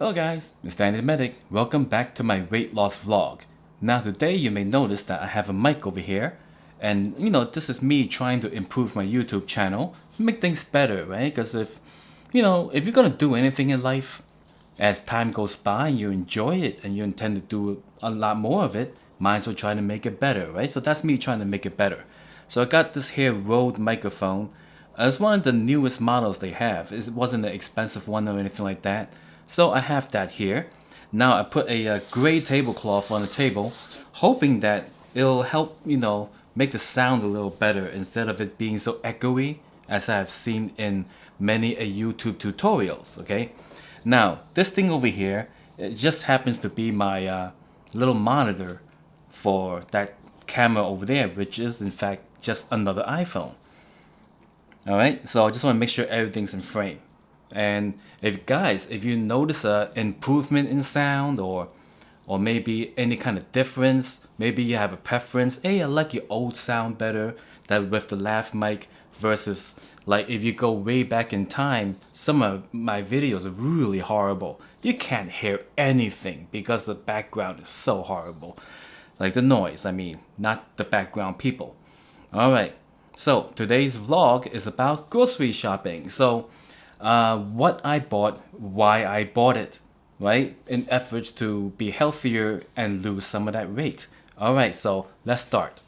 Hello guys, it's Dannythemedic. Welcome back to my weight loss vlog. Now today you may notice that I have a mic over here, and this is me trying to improve my YouTube channel, make things better, right? Because if you're gonna do anything in life, as time goes by and you enjoy it and you intend to do a lot more of it, might as well try to make it better, right? So that's me trying to make it better. So I got this here Rode microphone. It's one of the newest models they have. It wasn't an expensive one or anything like that. So I have that here. Now I put a gray tablecloth on the table, hoping that it'll help, make the sound a little better instead of it being so echoey as I have seen in many YouTube tutorials, okay? Now, this thing over here, it just happens to be my little monitor for that camera over there, which is in fact just another iPhone. Alright, so I just want to make sure everything's in frame. And if you notice an improvement in sound or maybe any kind of difference, maybe you have a preference, hey, I like your old sound better, that with the lav mic, versus like if you go way back in time, some of my videos are really horrible. You can't hear anything because the background is so horrible. Like the noise, I mean, not the background people. Alright, so today's vlog is about grocery shopping. So what I bought, why I bought it, right? In efforts to be healthier and lose some of that weight. Alright, so let's start.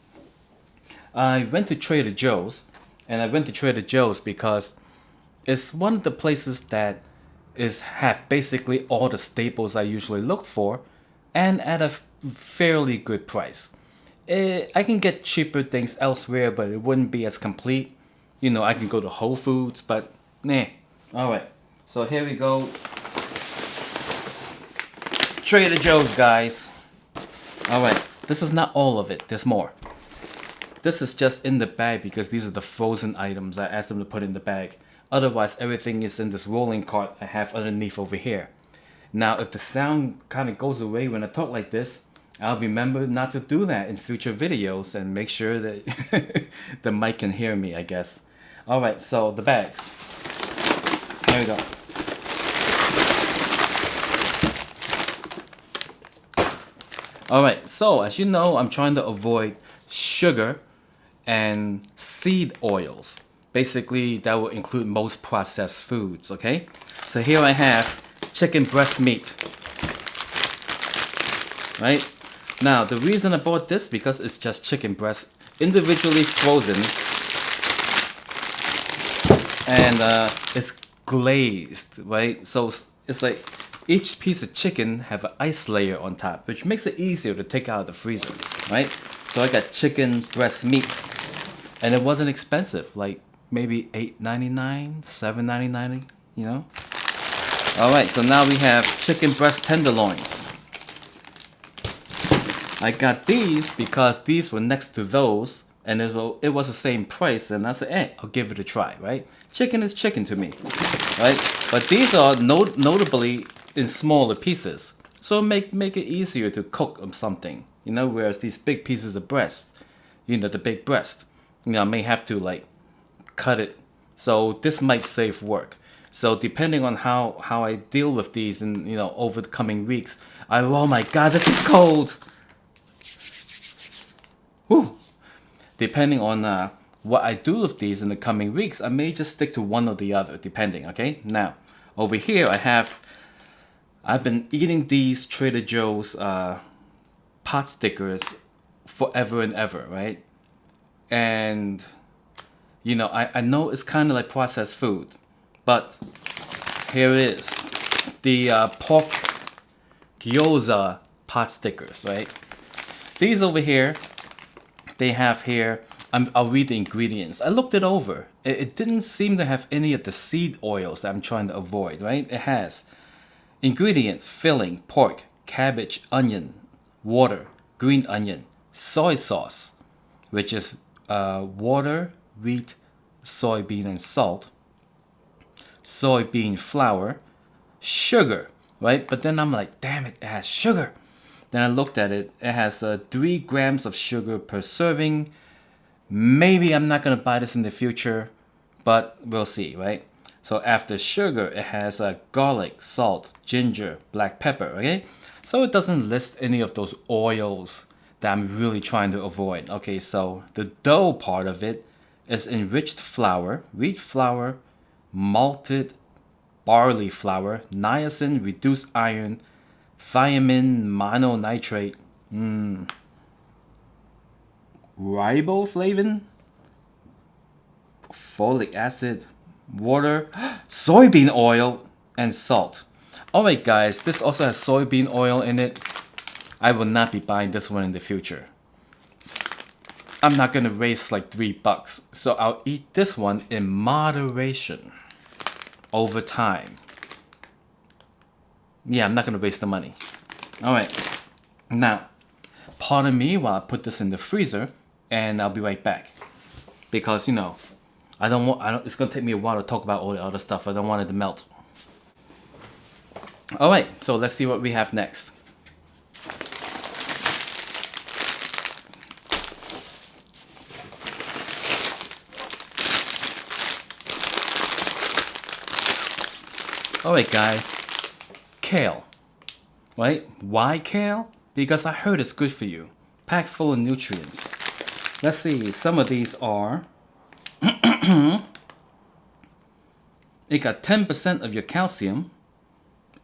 I went to Trader Joe's, and I went to Trader Joe's because it's one of the places that have basically all the staples I usually look for, and at a fairly good price. I can get cheaper things elsewhere, but it wouldn't be as complete. I can go to Whole Foods, but nah. Alright, so here we go. Trader Joe's, guys. Alright, this is not all of it, there's more. This is just in the bag because these are the frozen items I asked them to put in the bag. Otherwise, everything is in this rolling cart I have underneath over here. Now, if the sound kind of goes away when I talk like this, I'll remember not to do that in future videos and make sure that the mic can hear me, I guess. Alright, so the bags. There we go. Alright, so as you know, I'm trying to avoid sugar and seed oils. Basically, that will include most processed foods, okay? So here I have chicken breast meat. Right? Now, the reason I bought this because it's just chicken breast individually frozen. And it's glazed, right? So it's like each piece of chicken have an ice layer on top, which makes it easier to take out of the freezer, right? So I got chicken breast meat, and it wasn't expensive, like maybe $8.99, $7.99, All right, so now we have chicken breast tenderloins. I got these because these were next to those, and it was the same price, and I said, I'll give it a try, right? Chicken is chicken to me, right? But these are notably in smaller pieces, so make it easier to cook something, whereas these big pieces of breast, the big breast, I may have to like cut it, so this might save work. So depending on how I deal with these in over the coming weeks, oh my god, this is cold. Whew. Depending on what I do with these in the coming weeks, I may just stick to one or the other, depending, okay? Now, over here I've been eating these Trader Joe's pot stickers forever and ever, right? And, I know it's kind of like processed food, but here it is. The pork gyoza pot stickers, right? These over here, they have here, I'll read the ingredients. I looked it over. It didn't seem to have any of the seed oils that I'm trying to avoid, right? It has ingredients: filling, pork, cabbage, onion, water, green onion, soy sauce, which is water, wheat, soybean, and salt, soybean flour, sugar, right? But then I'm like, damn it, it has sugar. Then I looked at it. It has 3 grams of sugar per serving. Maybe I'm not going to buy this in the future, but we'll see, right? So after sugar, it has garlic, salt, ginger, black pepper, okay? So it doesn't list any of those oils that I'm really trying to avoid. Okay, so the dough part of it is enriched flour, wheat flour, malted barley flour, niacin, reduced iron, thiamine mononitrate, riboflavin, folic acid, water, soybean oil, and salt. Alright guys, this also has soybean oil in it. I will not be buying this one in the future. I'm not gonna waste like $3, so I'll eat this one in moderation over time. Yeah, I'm not gonna waste the money. Alright, now, pardon me while I put this in the freezer, and I'll be right back. Because, you know, it's gonna take me a while to talk about all the other stuff. I don't want it to melt. Alright, so let's see what we have next. Alright guys, kale, right? Why kale? Because I heard it's good for you, packed full of nutrients. Let's see, some of these are, it got 10% of your calcium,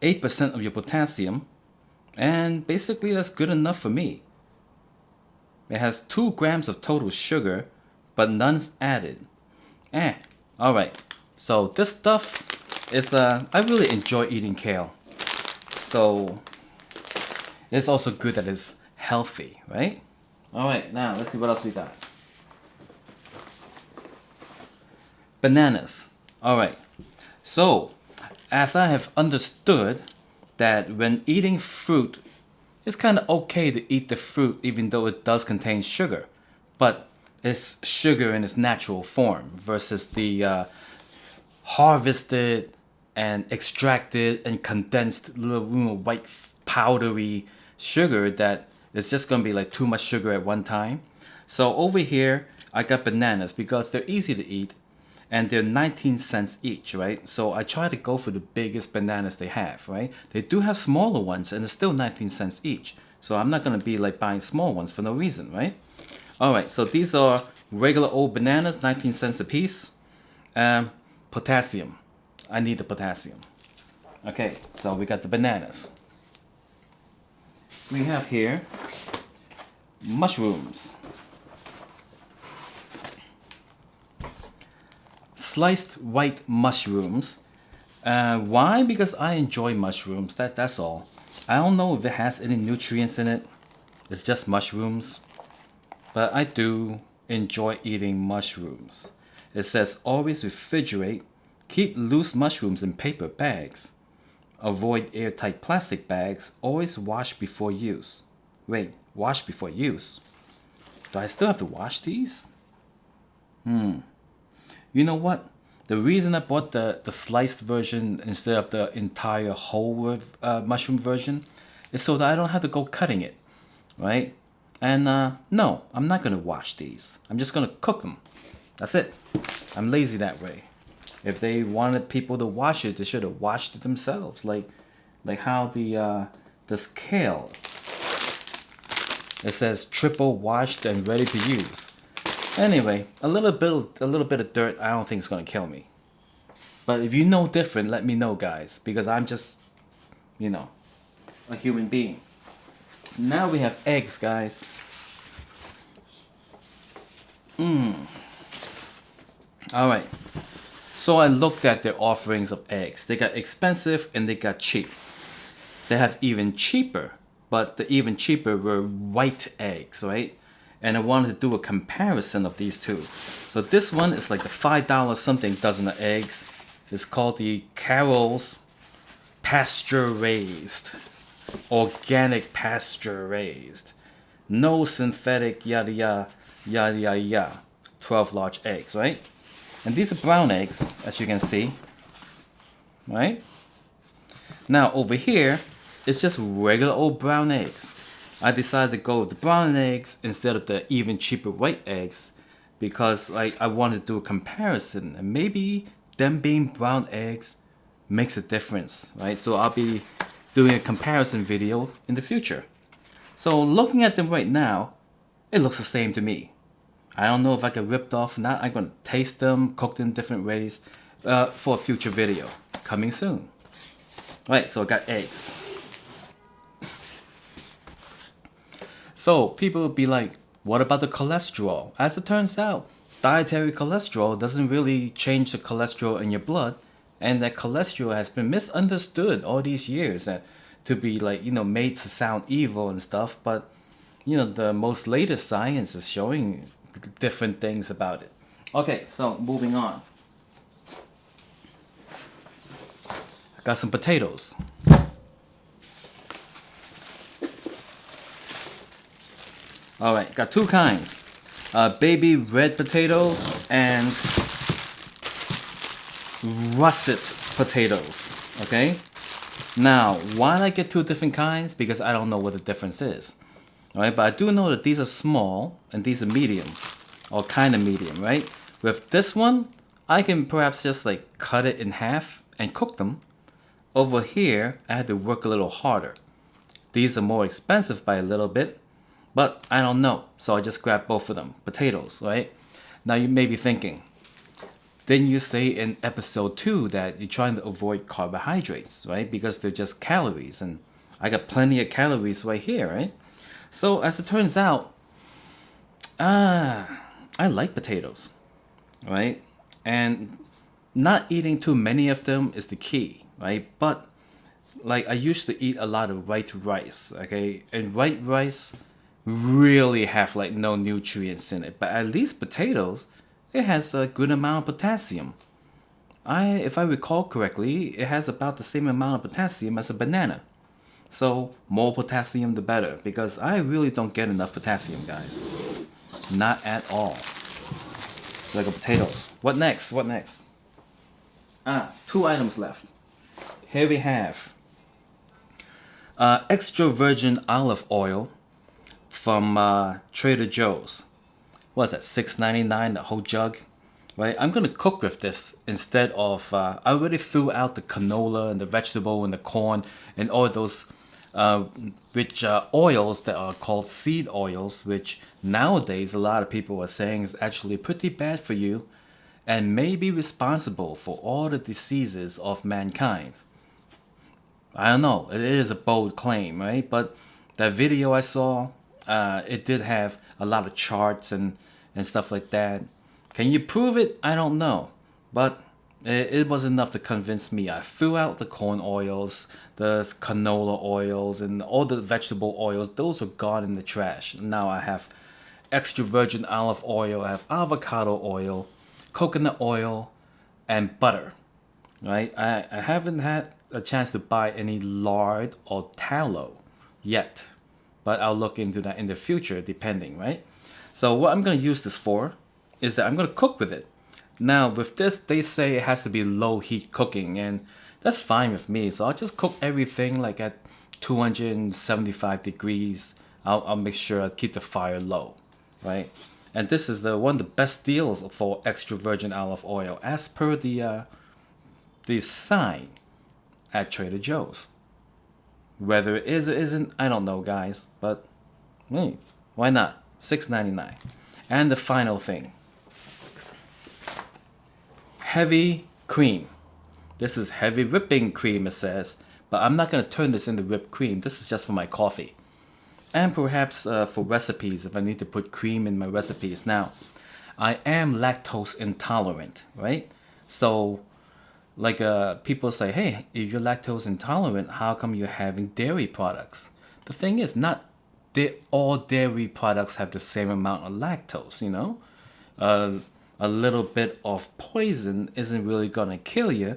8% of your potassium, and basically that's good enough for me. It has 2 grams of total sugar, but none's added. Alright, so this stuff is, I really enjoy eating kale. So, it's also good that it's healthy, right? Alright, now let's see what else we got. Bananas. Alright, so, as I have understood that when eating fruit, it's kind of okay to eat the fruit even though it does contain sugar. But it's sugar in its natural form versus the harvested and extracted and condensed little white powdery sugar that is just gonna be like too much sugar at one time. So over here I got bananas because they're easy to eat and they're 19 cents each, right? So I try to go for the biggest bananas they have, right? They do have smaller ones and it's still 19 cents each. So I'm not gonna be like buying small ones for no reason, right? Alright, so these are regular old bananas, 19 cents a piece. Potassium. I need the potassium. Okay, so we got the bananas. We have here mushrooms. Sliced white mushrooms. Why? Because I enjoy mushrooms. That's all. I don't know if it has any nutrients in it. It's just mushrooms. But I do enjoy eating mushrooms. It says always refrigerate. Keep loose mushrooms in paper bags. Avoid airtight plastic bags. Always wash before use. Wait, wash before use? Do I still have to wash these? You know what? The reason I bought the sliced version instead of the entire whole mushroom version is so that I don't have to go cutting it, right? And no, I'm not gonna wash these. I'm just gonna cook them. That's it. I'm lazy that way. If they wanted people to wash it, they should have washed it themselves. Like how the this kale. It says triple washed and ready to use. Anyway, a little bit of dirt, I don't think it's gonna kill me. But if you know different, let me know, guys, because I'm just, you know, a human being. Now we have eggs, guys. Alright. So I looked at their offerings of eggs. They got expensive and they got cheap. They have even cheaper, but the even cheaper were white eggs, right? And I wanted to do a comparison of these two. So this one is like the $5 something dozen of eggs. It's called the Carol's Pasture Raised. Organic pasture raised. No synthetic yada yada yada yada yada. 12 large eggs, right? And these are brown eggs, as you can see. Right? Now over here, it's just regular old brown eggs. I decided to go with the brown eggs instead of the even cheaper white eggs because I wanted to do a comparison and maybe them being brown eggs makes a difference, right? So I'll be doing a comparison video in the future. So looking at them right now, it looks the same to me. I don't know if I get ripped off or not. I'm going to taste them, cook them different ways for a future video coming soon. Right, so I got eggs. So people will be like, what about the cholesterol? As it turns out, dietary cholesterol doesn't really change the cholesterol in your blood, and that cholesterol has been misunderstood all these years to be like, made to sound evil and stuff, but the most latest science is showing different things about it. Okay, so moving on. I got some potatoes. Alright, got two kinds. Baby red potatoes and russet potatoes. Okay? Now, why did I get two different kinds? Because I don't know what the difference is. Alright, but I do know that these are small and these are medium. Or kind of medium, right? With this one, I can perhaps just like cut it in half and cook them. Over here, I had to work a little harder. These are more expensive by a little bit. But I don't know, so I just grabbed both of them. Potatoes, right? Now you may be thinking, didn't you say in episode 2 that you're trying to avoid carbohydrates, right? Because they're just calories, and I got plenty of calories right here, right? So as it turns out, I like potatoes, right? And not eating too many of them is the key, right? But like I used to eat a lot of white rice, okay? And white rice really have like no nutrients in it, but at least potatoes, it has a good amount of potassium. If I recall correctly, it has about the same amount of potassium as a banana. So more potassium the better, because I really don't get enough potassium, guys. Not at all. So I got potatoes. What next? What next? Two items left. Here we have extra virgin olive oil from Trader Joe's. What is that, $6.99 the whole jug? Right, I'm gonna cook with this instead of I already threw out the canola and the vegetable and the corn and all those rich oils that are called seed oils, which nowadays a lot of people are saying is actually pretty bad for you and may be responsible for all the diseases of mankind. I don't know, it is a bold claim, right? But that video I saw, it did have a lot of charts and stuff like that. Can you prove it? I don't know. But it was enough to convince me. I threw out the corn oils, the canola oils, and all the vegetable oils. Those are gone in the trash. Now I have extra virgin olive oil, I have avocado oil, coconut oil, and butter. Right? I haven't had a chance to buy any lard or tallow yet. But I'll look into that in the future, depending, right? So what I'm going to use this for is that I'm going to cook with it. Now, with this, they say it has to be low heat cooking, and that's fine with me. So I'll just cook everything like at 275 degrees. I'll make sure I keep the fire low, right? And this is one of the best deals for extra virgin olive oil, as per the sign at Trader Joe's. Whether it is or isn't, I don't know, guys. But, why not? $6.99. And the final thing. Heavy cream. This is heavy whipping cream, it says. But I'm not going to turn this into whipped cream. This is just for my coffee. And perhaps for recipes, if I need to put cream in my recipes. Now, I am lactose intolerant, right? So like people say, hey, if you're lactose intolerant, how come you're having dairy products? The thing is, not all dairy products have the same amount of lactose, a little bit of poison isn't really gonna kill you,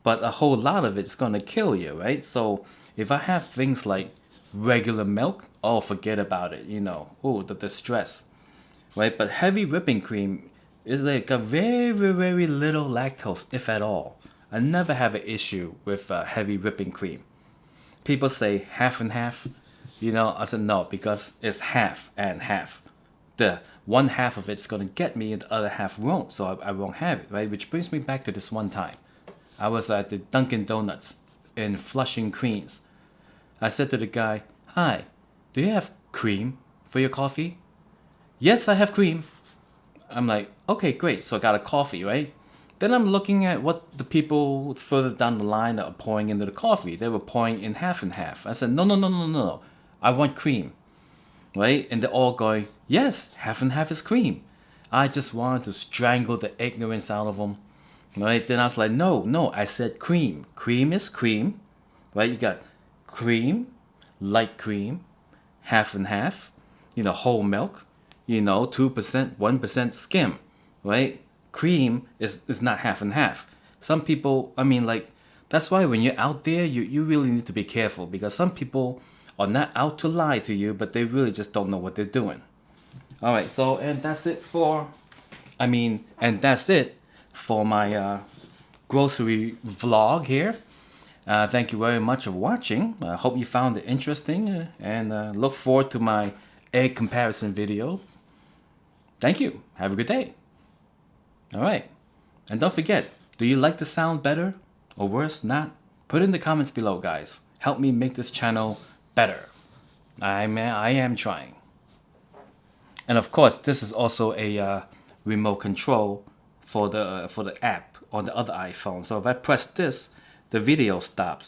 but a whole lot of it's gonna kill you, right? So if I have things like regular milk, oh, forget about it, the distress, right? But heavy whipping cream is like a very, very little lactose, if at all. I never have an issue with heavy whipping cream. People say half and half. I said no, because it's half and half. the one half of it's gonna get me and the other half won't, so I won't have it, right? Which brings me back to this one time. I was at the Dunkin' Donuts in Flushing, Queens. I said to the guy, "Hi, do you have cream for your coffee?" "Yes, I have cream." I'm like, "Okay, great." So I got a coffee, right? Then I'm looking at what the people further down the line are pouring into the coffee. They were pouring in half and half. I said, "No, no, no, no, no. I want cream." Right? And they're all going, "Yes, half and half is cream." I just wanted to strangle the ignorance out of them. Right? Then I was like, "No, no, I said cream. Cream is cream." Right? You got cream, light cream, half and half, whole milk, 2%, 1% skim, right? Cream is not half and half. Some people, that's why when you're out there, you really need to be careful, because some people are not out to lie to you, but they really just don't know what they're doing. All right, so, and that's it for my grocery vlog here. Thank you very much for watching. I hope you found it interesting, and look forward to my egg comparison video. Thank you. Have a good day. All right. And don't forget, do you like the sound better or worse? Not? Put it in the comments below, guys. Help me make this channel better. I am trying. And of course, this is also a remote control for the app on the other iPhone. So if I press this, the video stops.